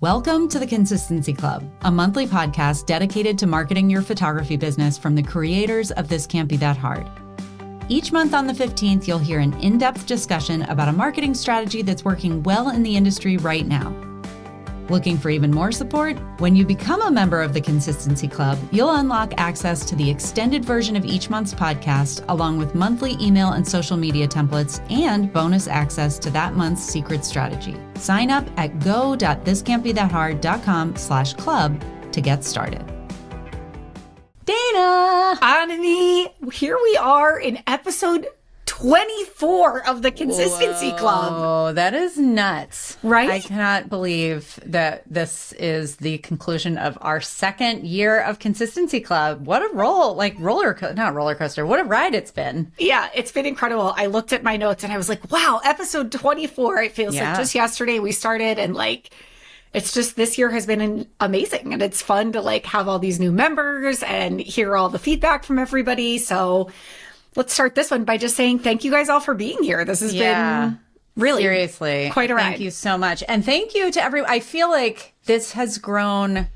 Welcome to the Consistency Club, a monthly podcast dedicated to marketing your photography business from the creators of This Can't Be That Hard. Each month on the 15th, you'll hear an in-depth discussion about a marketing strategy that's working well in the industry right now. Looking for even more support? When you become a member of the Consistency Club, you'll unlock access to the extended version of each month's podcast, along with monthly email and social media templates and bonus access to that month's secret strategy. Sign up at go.thiscan'tbethathard.com/club to get started. Dana! Anani, here we are in episode 24 of the Consistency Club. Oh, that is nuts. Right? I cannot believe that this is the conclusion of our second year of Consistency Club. What a not roller coaster, what a ride it's been. Yeah, it's been incredible. I looked at my notes and I was like, wow, episode 24. It feels like just yesterday we started, and it's just, this year has been amazing, and it's fun to have all these new members and hear all the feedback from everybody. So let's start this one by just saying thank you guys all for being here. This has been really, seriously, quite a ride. Thank you so much. And thank you to everyone. I feel like this has grown.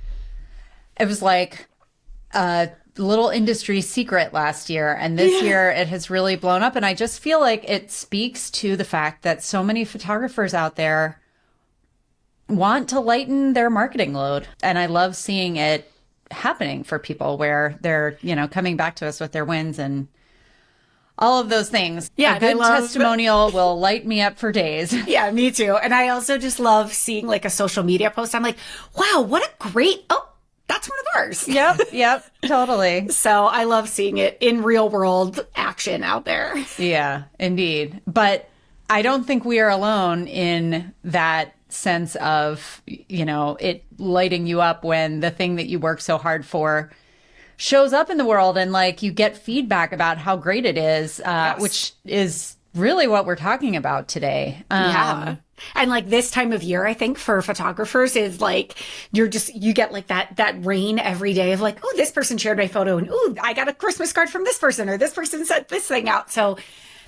It was like a little industry secret last year. And this year it has really blown up. And I just feel like it speaks to the fact that so many photographers out there want to lighten their marketing load. And I love seeing it happening for people where they're, coming back to us with their wins and all of those things. Yeah, a good testimonial will light me up for days. Yeah, me too. And I also just love seeing a social media post. I'm like, wow, what a great, that's one of ours. Yep, totally. So I love seeing it in real world action out there. Yeah, indeed. But I don't think we are alone in that sense of, it lighting you up when the thing that you work so hard for shows up in the world, and you get feedback about how great it is, which is really what we're talking about today. Yeah. And this time of year, I think for photographers is you get that rain every day of oh, this person shared my photo, and oh, I got a Christmas card from this person, or this person sent this thing out. So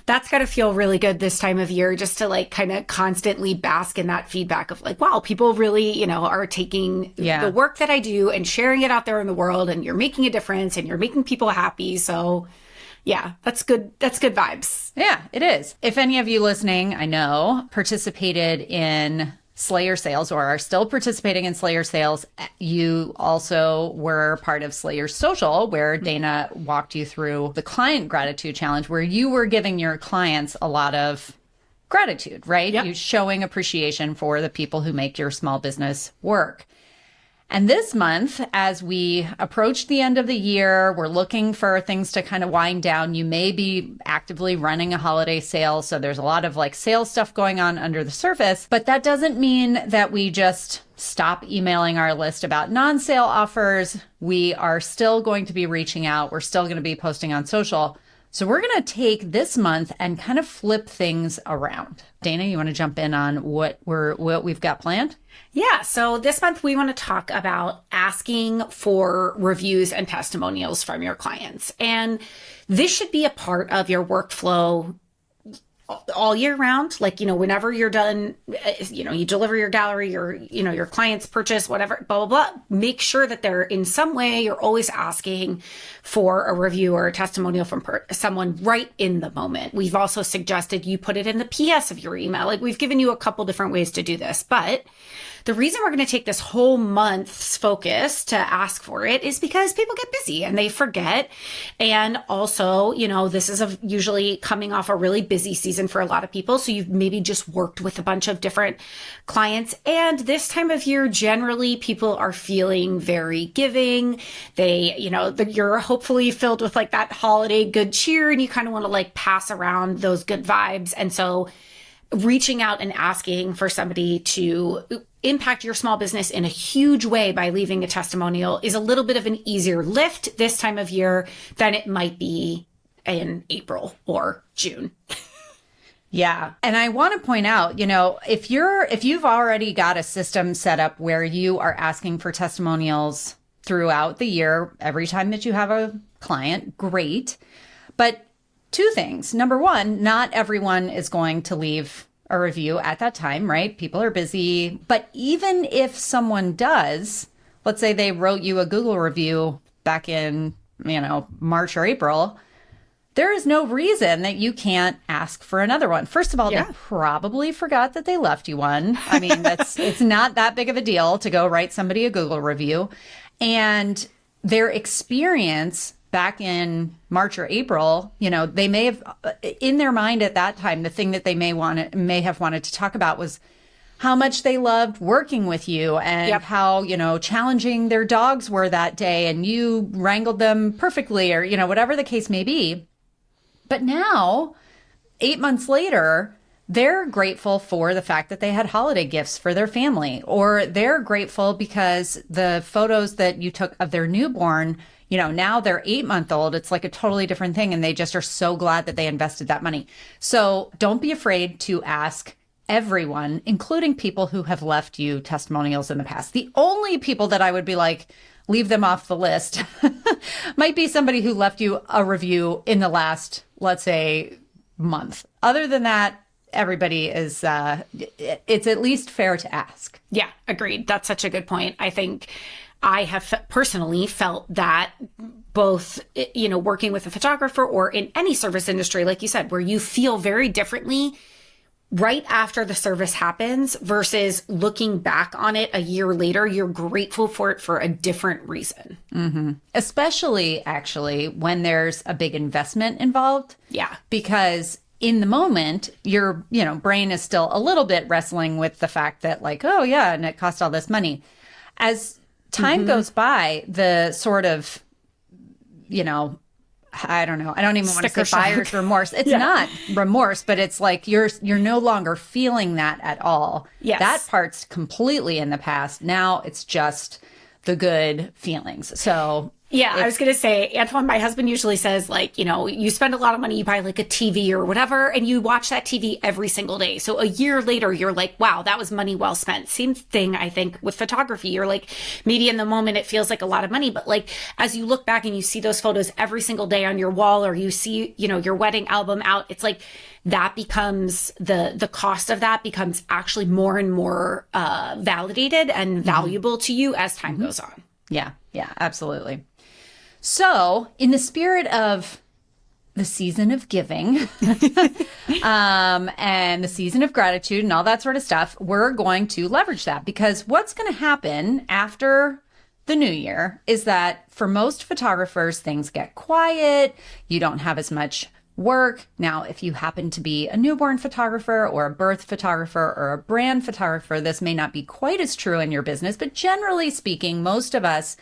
that's got to feel really good this time of year, just to kind of constantly bask in that feedback of wow, people really, are taking the work that I do and sharing it out there in the world, and you're making a difference and you're making people happy. So yeah, that's good. That's good vibes. Yeah, it is. If any of you listening, I know, participated in Slayer Sales or are still participating in Slayer Sales, you also were part of Slayer Social, where Dana walked you through the client gratitude challenge, where you were giving your clients a lot of gratitude, right? Yep. You showing appreciation for the people who make your small business work. And this month, as we approach the end of the year, we're looking for things to kind of wind down. You may be actively running a holiday sale, so there's a lot of sales stuff going on under the surface, but that doesn't mean that we just stop emailing our list about non-sale offers. We are still going to be reaching out. We're still going to be posting on social. So we're going to take this month and kind of flip things around. Dana, you want to jump in on what we've got planned? Yeah. So this month we want to talk about asking for reviews and testimonials from your clients. And this should be a part of your workflow all year round. Whenever you're done, you deliver your gallery, your clients purchase, whatever, blah, blah, blah. Make sure that they're in some way, you're always asking for a review or a testimonial from someone right in the moment. We've also suggested you put it in the PS of your email. We've given you a couple different ways to do this, but the reason we're going to take this whole month's focus to ask for it is because people get busy and they forget. And also, this is usually coming off a really busy season for a lot of people. So you've maybe just worked with a bunch of different clients. And this time of year, generally people are feeling very giving. You're hopefully filled with that holiday good cheer, and you kind of want to pass around those good vibes. And so reaching out and asking for somebody to impact your small business in a huge way by leaving a testimonial is a little bit of an easier lift this time of year than it might be in April or June. Yeah. And I want to point out, if you've already got a system set up where you are asking for testimonials throughout the year, every time that you have a client, great. But two things. Number one, not everyone is going to leave a review at that time, right? People are busy. But even if someone does, let's say they wrote you a Google review back in, March or April, there is no reason that you can't ask for another one. First of all, they probably forgot that they left you one. I mean, it's not that big of a deal to go write somebody a Google review. And their experience back in March or April, they may have, in their mind at that time, the thing that they may have wanted to talk about was how much they loved working with you and how, challenging their dogs were that day and you wrangled them perfectly or, whatever the case may be. But now, 8 months later, they're grateful for the fact that they had holiday gifts for their family, or they're grateful because the photos that you took of their newborn, now they're 8-month-old. It's like a totally different thing. And they just are so glad that they invested that money. So don't be afraid to ask everyone, including people who have left you testimonials in the past. The only people that I would be like, leave them off the list might be somebody who left you a review in the last, let's say, month. Other than that, everybody is, it's at least fair to ask. Yeah, agreed. That's such a good point. I think I have personally felt that both, working with a photographer or in any service industry, like you said, where you feel very differently right after the service happens versus looking back on it a year later, you're grateful for it for a different reason. Mm-hmm. Especially, actually, when there's a big investment involved. Yeah. Because in the moment, your, brain is still a little bit wrestling with the fact that like, oh yeah, and it cost all this money. As time goes by, the sort of, I don't know. I don't even want to say buyer's remorse. It's not remorse, but it's like you're no longer feeling that at all. Yes. That part's completely in the past. Now it's just the good feelings. So yeah, I was going to say, Antoine, my husband usually says, like, you spend a lot of money, you buy like a TV or whatever, and you watch that TV every single day. So a year later, you're like, wow, that was money well spent. Same thing, I think, with photography. You're like, maybe in the moment it feels like a lot of money, but like, as you look back and you see those photos every single day on your wall, or you see, your wedding album out, it's like, that becomes the cost of that becomes actually more and more validated and valuable to you as time goes on. Yeah, absolutely. So, in the spirit of the season of giving and the season of gratitude and all that sort of stuff, we're going to leverage that, because what's going to happen after the new year is that for most photographers, things get quiet. You don't have as much work. Now, if you happen to be a newborn photographer or a birth photographer or a brand photographer, this may not be quite as true in your business, but generally speaking, most of us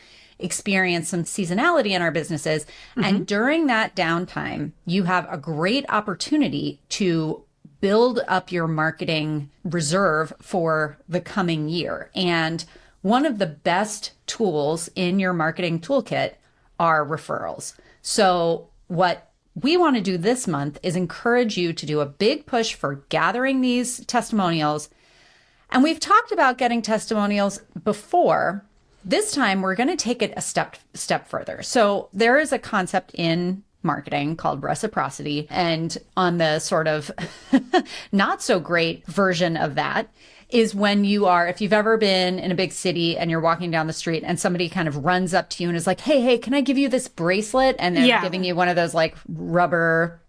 experience some seasonality in our businesses. And during that downtime, you have a great opportunity to build up your marketing reserve for the coming year. And one of the best tools in your marketing toolkit are referrals. So what we want to do this month is encourage you to do a big push for gathering these testimonials. And we've talked about getting testimonials before. This time, we're going to take it a step further. So there is a concept in marketing called reciprocity. And on the sort of not so great version of that is when if you've ever been in a big city and you're walking down the street and somebody kind of runs up to you and is like, hey, can I give you this bracelet? And they're giving you one of those like rubber,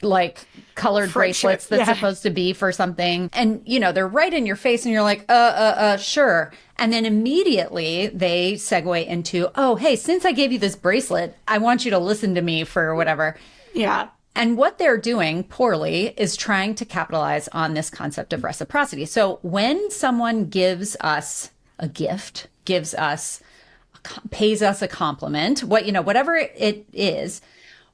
like colored bracelets that's supposed to be for something. And, they're right in your face and you're like, sure. And then immediately they segue into, oh, hey, since I gave you this bracelet, I want you to listen to me for whatever. Yeah. And what they're doing poorly is trying to capitalize on this concept of reciprocity. So when someone gives us a gift, pays us a compliment, whatever it is,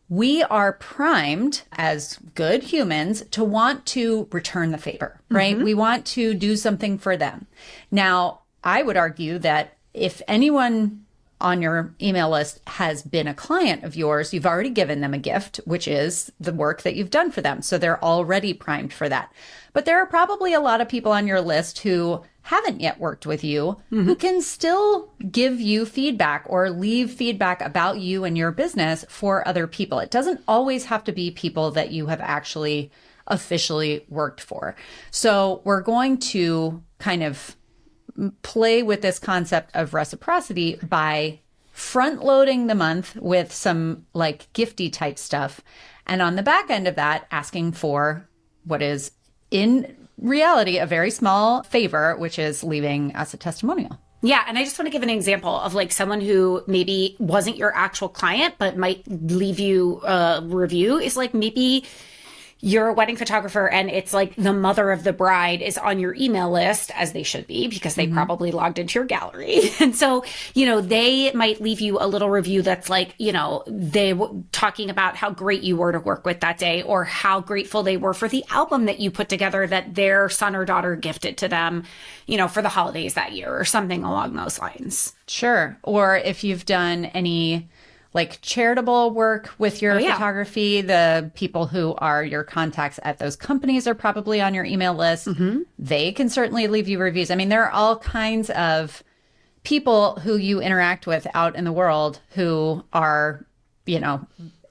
we are primed as good humans to want to return the favor, right? We want to do something for them. Now, I would argue that if anyone on your email list has been a client of yours, you've already given them a gift, which is the work that you've done for them. So they're already primed for that. But there are probably a lot of people on your list who haven't yet worked with you, who can still give you feedback or leave feedback about you and your business for other people. It doesn't always have to be people that you have actually officially worked for. So we're going to kind of play with this concept of reciprocity by front loading the month with some like gifty type stuff. And on the back end of that, asking for what is in reality a very small favor, which is leaving us a testimonial. Yeah. And I just want to give an example of like someone who maybe wasn't your actual client, but might leave you a review is like maybe you're a wedding photographer and it's like the mother of the bride is on your email list, as they should be, because they probably logged into your gallery. And so, they might leave you a little review that's like, talking about how great you were to work with that day, or how grateful they were for the album that you put together that their son or daughter gifted to them, for the holidays that year, or something along those lines. Sure. Or if you've done any like charitable work with your photography, the people who are your contacts at those companies are probably on your email list. They can certainly leave you reviews. I mean, there are all kinds of people who you interact with out in the world who are,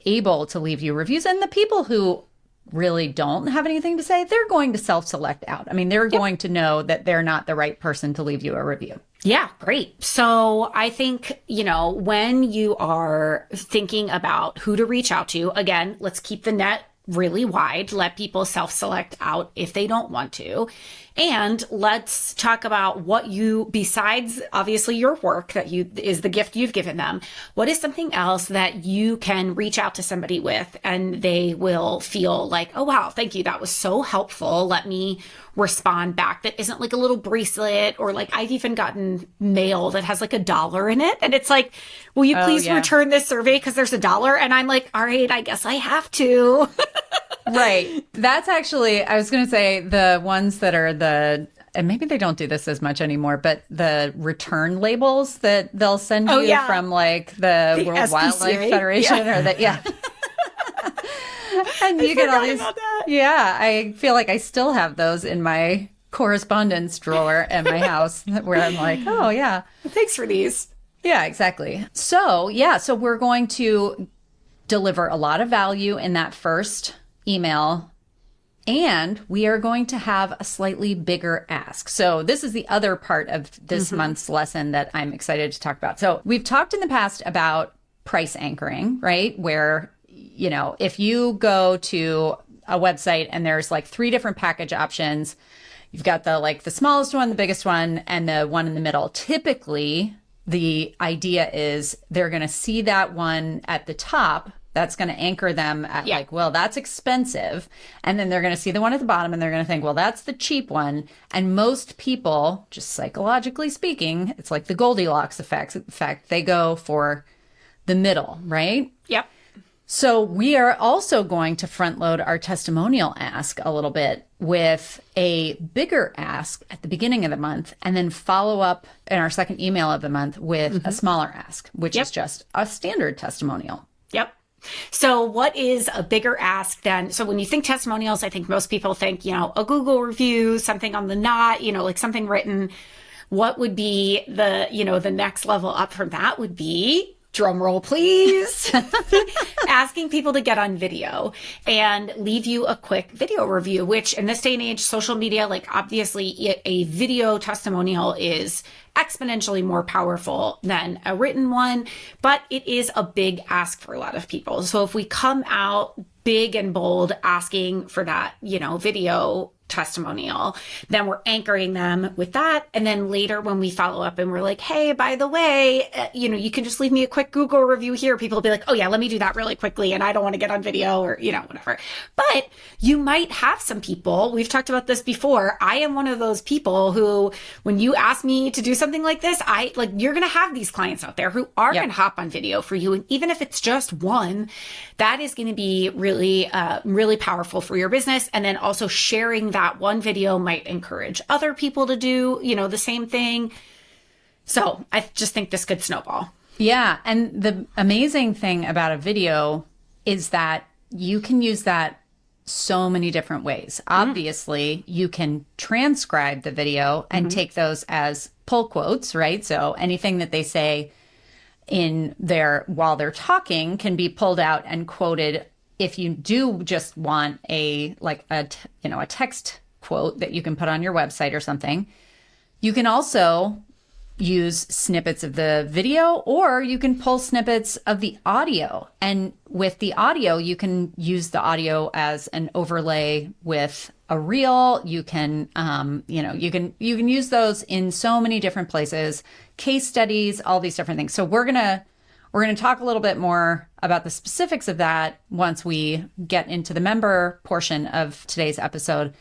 able to leave you reviews. And the people who really don't have anything to say, they're going to self-select out. I mean, they're going to know that they're not the right person to leave you a review. Yeah, great. So I think, when you are thinking about who to reach out to, again, let's keep the net really wide. Let people self-select out if they don't want to. And let's talk about what you, besides obviously your work that is the gift you've given them, what is something else that you can reach out to somebody with and they will feel like, oh, wow, thank you. That was so helpful. Let me respond back. That isn't like a little bracelet, or like I've even gotten mail that has like $1 in it. And it's like, will you please return this survey because there's $1? And I'm like, all right, I guess I have to. Right. That's actually, I was going to say the ones that are and maybe they don't do this as much anymore, but the return labels that they'll send you from like the World SPCA? Wildlife Federation or that, and you get all these. Yeah. I feel like I still have those in my correspondence drawer at my house where I'm like, oh yeah. Thanks for these. Yeah, exactly. So we're going to deliver a lot of value in that first email, and we are going to have a slightly bigger ask. So this is the other part of this month's lesson that I'm excited to talk about. So we've talked in the past about price anchoring, right? Where, if you go to a website and there's like 3 different package options, you've got the smallest one, the biggest one, and the one in the middle. Typically, the idea is they're going to see that one at the top. That's going to anchor them at well, that's expensive. And then they're going to see the one at the bottom and they're going to think, well, that's the cheap one. And most people, just psychologically speaking, it's like the Goldilocks effect. They go for the middle, right? Yep. So we are also going to front load our testimonial ask a little bit with a bigger ask at the beginning of the month, and then follow up in our second email of the month with a smaller ask, which is just a standard testimonial. Yep. So what is a bigger ask than, so when you think testimonials, I think most people think, a Google review, something on the knot, like something written. What would be the next level up from that would be, drum roll please, asking people to get on video and leave you a quick video review, which in this day and age, social media, like obviously a video testimonial is exponentially more powerful than a written one, but it is a big ask for a lot of people. So if we come out big and bold asking for that, video testimonial, then we're anchoring them with that. And then later when we follow up and we're like, hey, by the way, you can just leave me a quick Google review here. People will be like, oh yeah, let me do that really quickly. And I don't want to get on video or, whatever. But you might have some people, we've talked about this before. I am one of those people who, when you ask me to do something like this, you're going to have these clients out there who are going to hop on video for you. And even if it's just one, that is going to be really, really powerful for your business. And then also sharing that one video might encourage other people to do, the same thing. So I just think this could snowball. Yeah. And the amazing thing about a video is that you can use that so many different ways. Obviously, you can transcribe the video and take those as pull quotes, right? So anything that they say while they're talking can be pulled out and quoted if you do just want a text quote that you can put on your website or something, you can also use snippets of the video, or you can pull snippets of the audio. And with the audio, you can use the audio as an overlay with a reel. You can, you can use those in so many different places, case studies, all these different things. So we're going to talk a little bit more about the specifics of that once we get into the member portion of today's episode.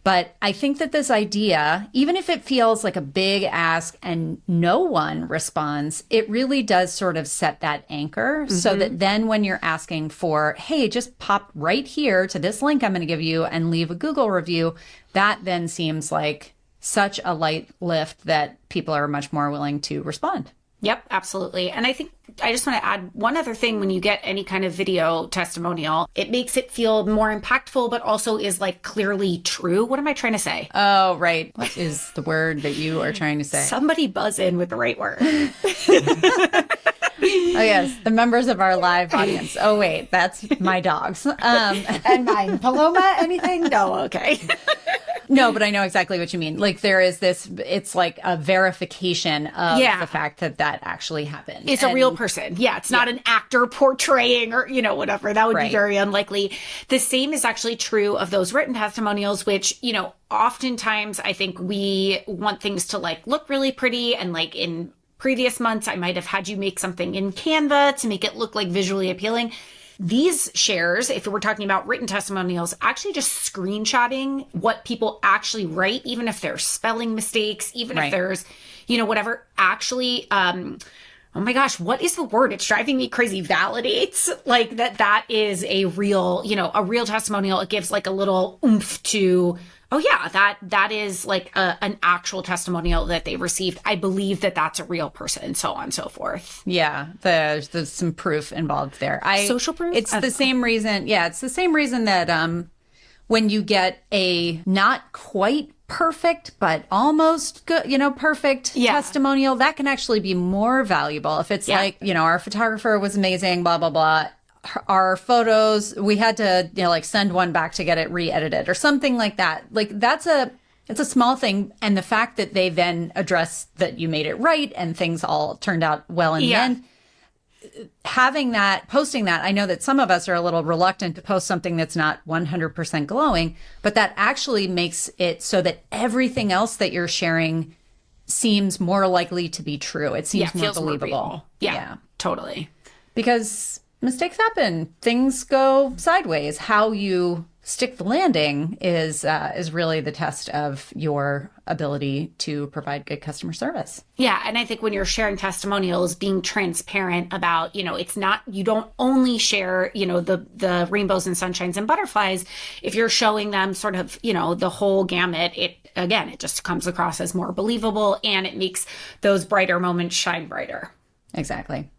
But I think that this idea, even if it feels like a big ask and no one responds, it really does sort of set that anchor so that then when you're asking for, hey, just pop right here to this link I'm going to give you and leave a Google review, that then seems like such a light lift that people are much more willing to respond. Yep, absolutely. And I think I just want to add one other thing. When you get any kind of video testimonial, it makes it feel more impactful, but also is like clearly true. What am I trying to say? Oh, right. What is the word that you are trying to say? Somebody buzz in with the right word. Oh, yes. The members of our live audience. Oh, wait. That's my dogs. And mine. Paloma, anything? No, okay. No, but I know exactly what you mean. Like there is this, it's like a verification of the fact that that actually happened. It's a real person. Yeah. It's not an actor portraying or, whatever. That would be very unlikely. The same is actually true of those written testimonials, which, oftentimes I think we want things to like look really pretty. And like in previous months, I might have had you make something in Canva to make it look like visually appealing. These shares, if we're talking about written testimonials, actually just screenshotting what people actually write, even if there's spelling mistakes, even if there's, whatever, actually, oh my gosh, what is the word? It's driving me crazy. Validates like that is a real, a real testimonial. It gives like a little oomph to, oh yeah, that is like an actual testimonial that they received. I believe that that's a real person, so on and so forth. Yeah, there's some proof involved there. Social proof? It's the same reason. Yeah, it's the same reason that when you get a not quite perfect, but almost good, perfect testimonial, that can actually be more valuable. If it's like, our photographer was amazing, blah, blah, blah. Our photos, we had to, send one back to get it re-edited or something like that. Like it's a small thing. And the fact that they then address that you made it right and things all turned out well in the end, having that, posting that, I know that some of us are a little reluctant to post something that's not 100% glowing, but that actually makes it so that everything else that you're sharing seems more likely to be true. It seems more believable. Yeah, totally. Because mistakes happen. Things go sideways. How you stick the landing is really the test of your ability to provide good customer service. Yeah. And I think when you're sharing testimonials, being transparent about, it's not, you don't only share, the rainbows and sunshines and butterflies. If you're showing them sort of, the whole gamut, it just comes across as more believable and it makes those brighter moments shine brighter. Exactly.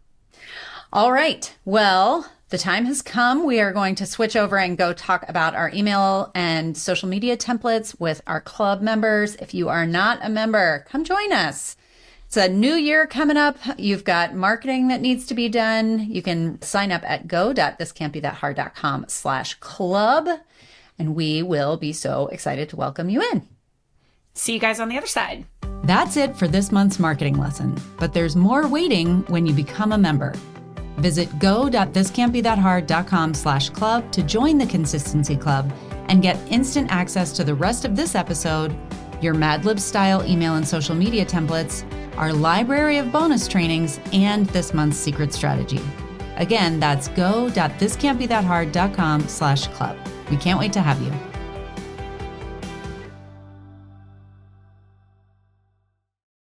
All right. Well, the time has come. We are going to switch over and go talk about our email and social media templates with our club members. If you are not a member, come join us. It's a new year coming up. You've got marketing that needs to be done. You can sign up at go.thiscan'tbethathard.com/club, and we will be so excited to welcome you in. See you guys on the other side. That's it for this month's marketing lesson, but there's more waiting when you become a member. Visit go.thiscan'tbethathard.com/club to join the Consistency Club and get instant access to the rest of this episode, your Mad Lib style email and social media templates, our library of bonus trainings, and this month's secret strategy. Again, that's go.thiscan'tbethathard.com/club. We can't wait to have you.